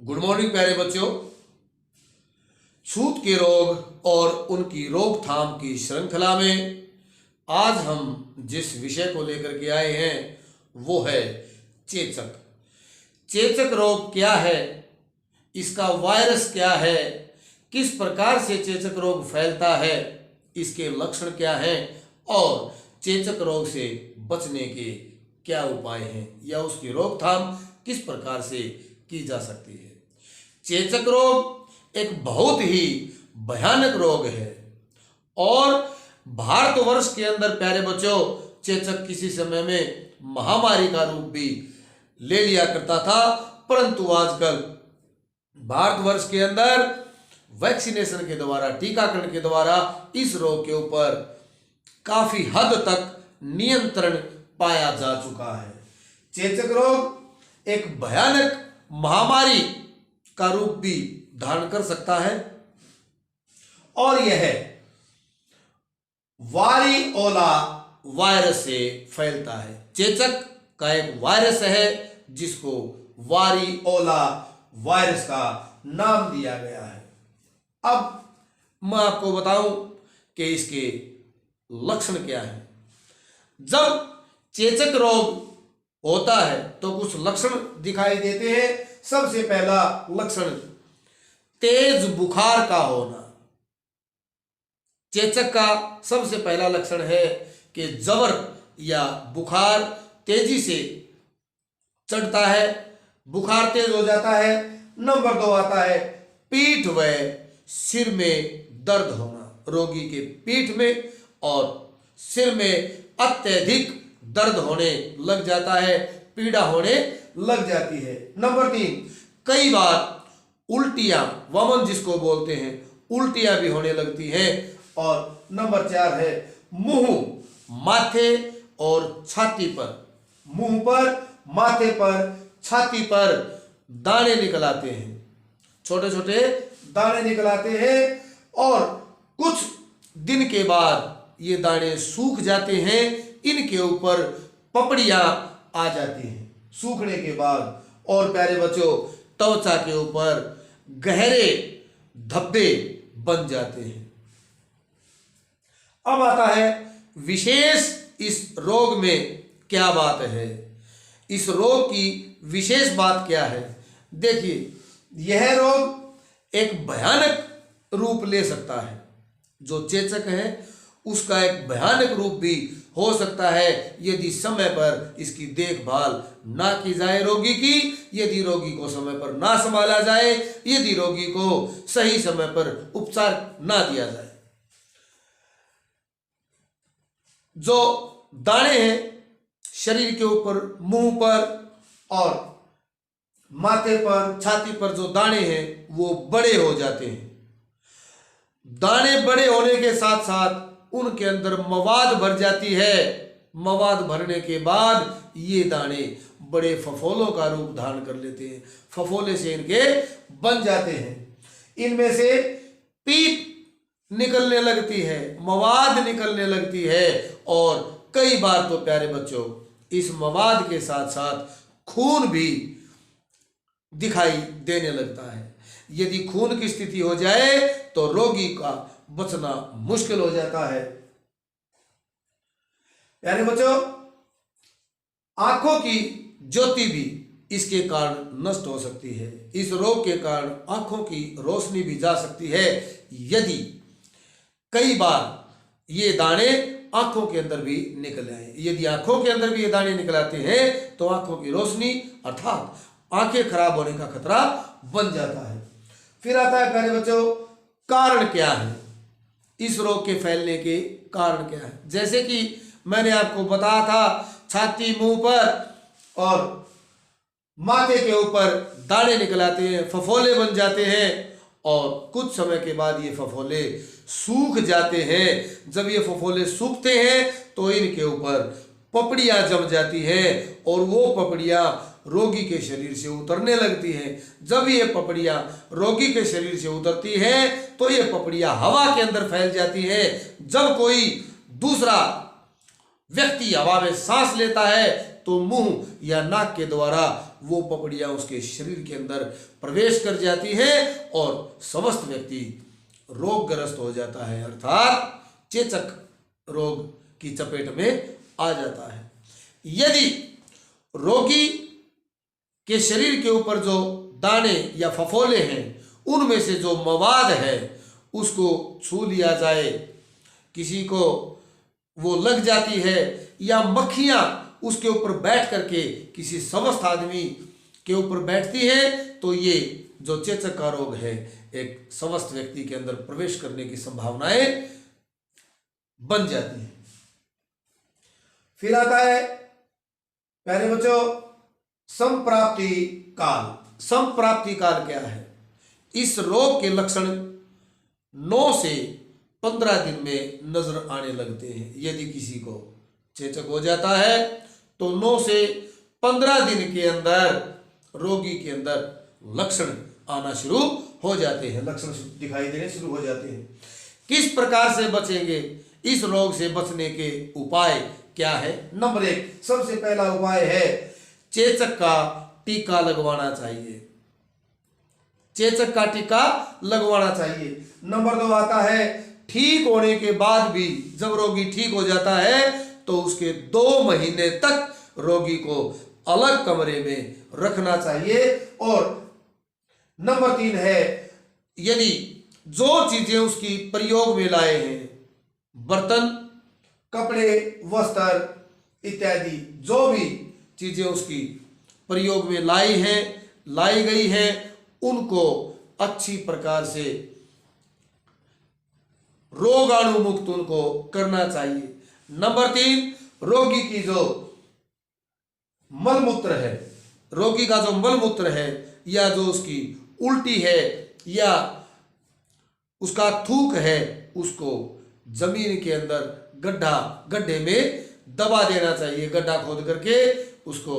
Good morning प्यारे बच्चों। छूत के रोग और उनकी रोकथाम की श्रृंखला में आज हम जिस विषय को लेकर के आए हैं वो है चेचक। चेचक रोग क्या है, इसका वायरस क्या है, किस प्रकार से चेचक रोग फैलता है, इसके लक्षण क्या हैं और चेचक रोग से बचने के क्या उपाय हैं या उसकी रोकथाम किस प्रकार से की जा सकती है। चेचक रोग एक बहुत ही भयानक रोग है और भारतवर्ष के अंदर प्यारे बच्चों चेचक किसी समय में महामारी का रूप भी ले लिया करता था, परंतु आजकल भारतवर्ष के अंदर वैक्सीनेशन के द्वारा, टीकाकरण के द्वारा इस रोग के ऊपर काफी हद तक नियंत्रण पाया जा चुका है। चेचक रोग एक भयानक महामारी का रूप भी धारण कर सकता है और यह वारिओला वायरस से फैलता है। चेचक का एक वायरस है जिसको वारिओला वायरस का नाम दिया गया है। अब मैं आपको बताऊं कि इसके लक्षण क्या है। जब चेचक रोग होता है तो कुछ लक्षण दिखाई देते हैं। सबसे पहला लक्षण तेज बुखार का होना। चेचक का सबसे पहला लक्षण है कि जबर या बुखार तेजी से चढ़ता है, बुखार तेज हो जाता है। नंबर 2 आता है पीठ व सिर में दर्द होना। रोगी के पीठ में और सिर में अत्यधिक दर्द होने लग जाता है, पीड़ा होने लग जाती है। नंबर 3 कई बार उल्टियां, वमन जिसको बोलते हैं, उल्टियां भी होने लगती हैं। और नंबर 4 है मुंह, माथे और छाती पर, मुंह पर, माथे पर, छाती पर दाने निकल आते हैं, छोटे छोटे दाने निकल आते हैं और कुछ दिन के बाद ये दाने सूख जाते हैं। इनके ऊपर पपड़ियां आ जाती हैं सूखने के बाद और प्यारे बच्चों त्वचा के ऊपर गहरे धब्बे बन जाते हैं। अब आता है विशेष इस रोग में क्या बात है, इस रोग की विशेष बात क्या है। देखिए, यह रोग एक भयानक रूप ले सकता है। जो चेचक है उसका एक भयानक रूप भी हो सकता है यदि समय पर इसकी देखभाल ना की जाए रोगी की, यदि रोगी को समय पर ना संभाला जाए, यदि रोगी को सही समय पर उपचार ना दिया जाए। जो दाने हैं शरीर के ऊपर, मुंह पर और माथे पर, छाती पर जो दाने हैं वो बड़े हो जाते हैं। दाने बड़े होने के साथ साथ उनके अंदर मवाद भर जाती है। मवाद भरने के बाद ये दाने बड़े फफोलों का रूप धारण कर लेते हैं, फफोले से इनके बन जाते हैं। इनमें से पीप निकलने लगती है, मवाद निकलने लगती है और कई बार तो प्यारे बच्चों इस मवाद के साथ साथ खून भी दिखाई देने लगता है। यदि खून की स्थिति हो जाए तो रोगी का बचना मुश्किल हो जाता है। यानी बच्चों आंखों की ज्योति भी इसके कारण नष्ट हो सकती है। इस रोग के कारण आंखों की रोशनी भी जा सकती है यदि कई बार ये दाने आंखों के अंदर भी निकल आए। यदि आंखों के अंदर भी ये दाने निकल आते हैं तो आंखों की रोशनी अर्थात आंखें खराब होने का खतरा बन जाता है। फिर आता है प्यारे बच्चों कारण क्या है, इस रोग के फैलने के कारण क्या है। जैसे कि मैंने आपको बताया था छाती, मुंह पर और माथे के ऊपर दाने निकल आते हैं, फफोले बन जाते हैं और कुछ समय के बाद ये फफोले सूख जाते हैं। जब ये फफोले सूखते हैं तो इनके ऊपर पपड़ियां जम जाती हैं और वो पपड़ियां रोगी के शरीर से उतरने लगती हैं। जब ये पपड़ियां रोगी के शरीर से उतरती हैं तो ये पपड़ियां हवा के अंदर फैल जाती हैं। जब कोई दूसरा व्यक्ति हवा में सांस लेता है तो मुंह या नाक के द्वारा वो पपड़ियां उसके शरीर के अंदर प्रवेश कर जाती है और समस्त व्यक्ति रोगग्रस्त हो जाता है, अर्थात चेचक रोग की चपेट में आ जाता है। यदि रोगी के शरीर के ऊपर जो दाने या फफोले हैं उनमें से जो मवाद है उसको छू लिया जाए, किसी को वो लग जाती है या मक्खियां उसके ऊपर बैठ करके किसी स्वस्थ आदमी के ऊपर बैठती है, तो ये जो चेचक का रोग है एक स्वस्थ व्यक्ति के अंदर प्रवेश करने की संभावनाएं बन जाती हैं। फिर आता है प्यारे बच्चों संप्राप्ति काल। संप्राप्ति काल क्या है? इस रोग के लक्षण 9 से 15 दिन में नजर आने लगते हैं। यदि किसी को चेचक हो जाता है तो 9 से 15 दिन के अंदर रोगी के अंदर लक्षण आना शुरू हो जाते हैं, लक्षण दिखाई देने शुरू हो जाते हैं। किस प्रकार से बचेंगे? इस रोग से बचने के उपाय क्या है? नंबर 1, सबसे पहला उपाय है चेचक का टीका लगवाना चाहिए। चेचक का टीका लगवाना चाहिए। नंबर 2 आता है ठीक होने के बाद भी जब रोगी ठीक हो जाता है तो उसके 2 महीने तक रोगी को अलग कमरे में रखना चाहिए। और नंबर 3 है यदि जो चीजें उसकी प्रयोग में लाए हैं, बर्तन, कपड़े, वस्त्र इत्यादि, जो भी चीजें उसकी प्रयोग में लाई गई हैं, उनको अच्छी प्रकार से रोगाणु मुक्त उनको करना चाहिए। नंबर 3, रोगी की जो मलमूत्र है, रोगी का जो मलमूत्र है या जो उसकी उल्टी है या उसका थूक है, उसको जमीन के अंदर गड्ढे में दबा देना चाहिए। गड्ढा खोद करके उसको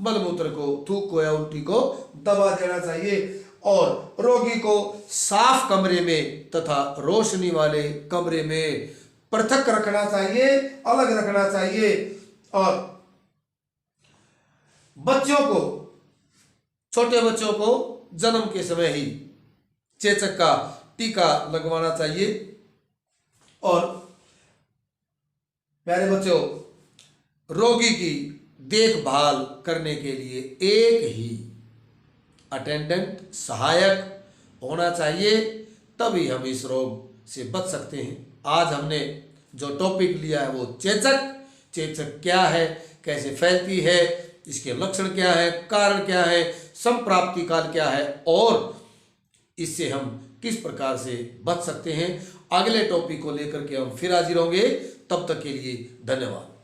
मलमूत्र को, थूक को या उल्टी को दबा देना चाहिए। और रोगी को साफ कमरे में तथा रोशनी वाले कमरे में पृथक रखना चाहिए, अलग रखना चाहिए। और बच्चों को, छोटे बच्चों को जन्म के समय ही चेचक का टीका लगवाना चाहिए। और प्यारे बच्चों, रोगी की देखभाल करने के लिए एक ही अटेंडेंट, सहायक होना चाहिए, तभी हम इस रोग से बच सकते हैं। आज हमने जो टॉपिक लिया है वो चेचक क्या है, कैसे फैलती है, इसके लक्षण क्या है, कारण क्या है, संप्राप्ति काल क्या है और इससे हम किस प्रकार से बच सकते हैं। अगले टॉपिक को लेकर के हम फिर हाजिर होंगे। तब तक के लिए धन्यवाद।